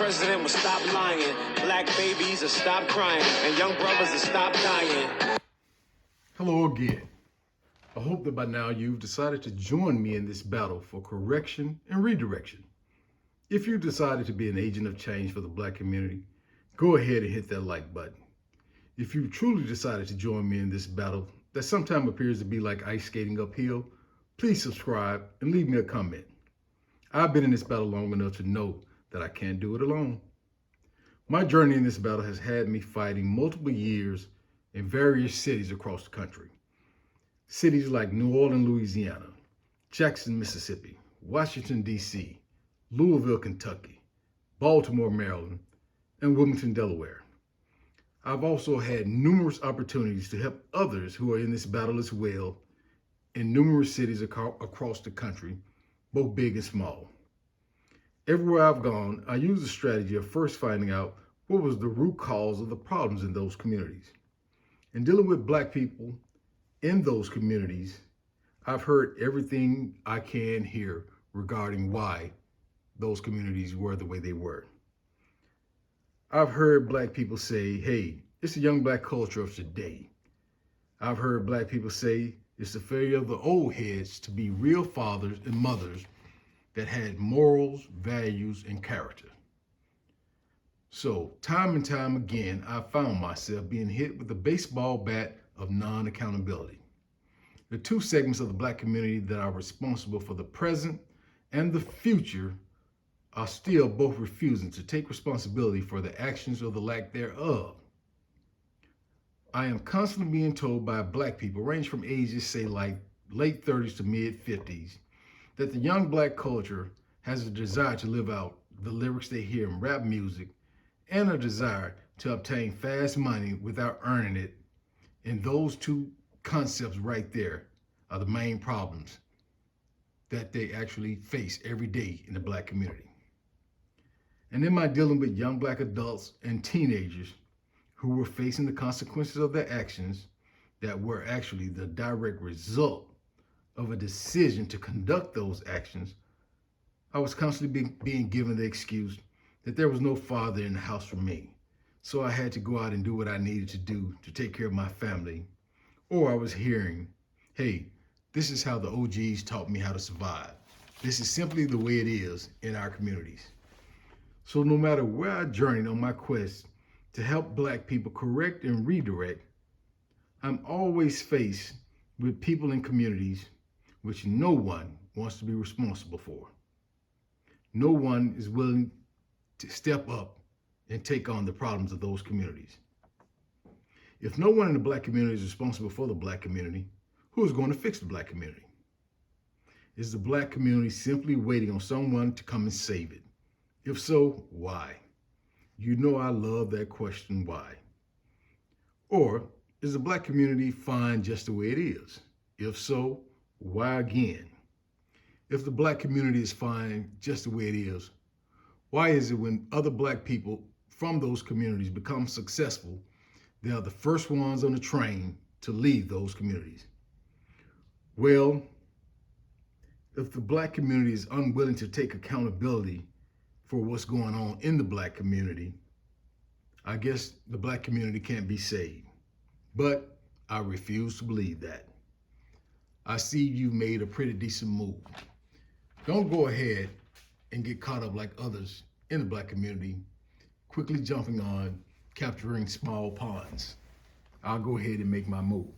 president would stop lying, black babies would stop crying, and young brothers would stop dying. Hello again. I hope that by now you've decided to join me in this battle for correction and redirection. If you decided to be an agent of change for the black community, go ahead and hit that like button. If you truly decided to join me in this battle that sometimes appears to be like ice skating uphill, please subscribe and leave me a comment. I've been in this battle long enough to know that I can't do it alone. My journey in this battle has had me fighting multiple years in various cities across the country. Cities like New Orleans, Louisiana, Jackson, Mississippi, Washington, D.C., Louisville, Kentucky, Baltimore, Maryland, and Wilmington, Delaware. I've also had numerous opportunities to help others who are in this battle as well in numerous cities across the country, both big and small. Everywhere I've gone, I use the strategy of first finding out what was the root cause of the problems in those communities. In dealing with black people in those communities, I've heard everything I can hear regarding why those communities were the way they were. I've heard black people say, hey, it's the young black culture of today. I've heard black people say it's the failure of the old heads to be real fathers and mothers that had morals, values, and character. So time and time again, I found myself being hit with the baseball bat of non-accountability. The two segments of the black community that are responsible for the present and the future are still both refusing to take responsibility for the actions or the lack thereof. I am constantly being told by black people, range from ages, say like late 30s to mid 50s, that the young black culture has a desire to live out the lyrics they hear in rap music and a desire to obtain fast money without earning it. And those two concepts right there are the main problems that they actually face every day in the black community. And in my dealing with young black adults and teenagers who were facing the consequences of their actions that were actually the direct result of a decision to conduct those actions, I was constantly being given the excuse that there was no father in the house for me. So I had to go out and do what I needed to do to take care of my family. Or I was hearing, hey, this is how the OGs taught me how to survive. This is simply the way it is in our communities. So no matter where I journeyed on my quest to help black people correct and redirect, I'm always faced with people in communities which no one wants to be responsible for. No one is willing to step up and take on the problems of those communities. If no one in the black community is responsible for the black community, who is going to fix the black community? Is the black community simply waiting on someone to come and save it? If so, why? You know I love that question, why? Or is the black community fine just the way it is? If so, why again? If the black community is fine just the way it is, why is it when other black people from those communities become successful, they are the first ones on the train to leave those communities? Well, if the black community is unwilling to take accountability for what's going on in the black community, I guess the black community can't be saved. But I refuse to believe that. I see you made a pretty decent move. Don't go ahead and get caught up like others in the black community, quickly jumping on capturing small ponds. I'll go ahead and make my move.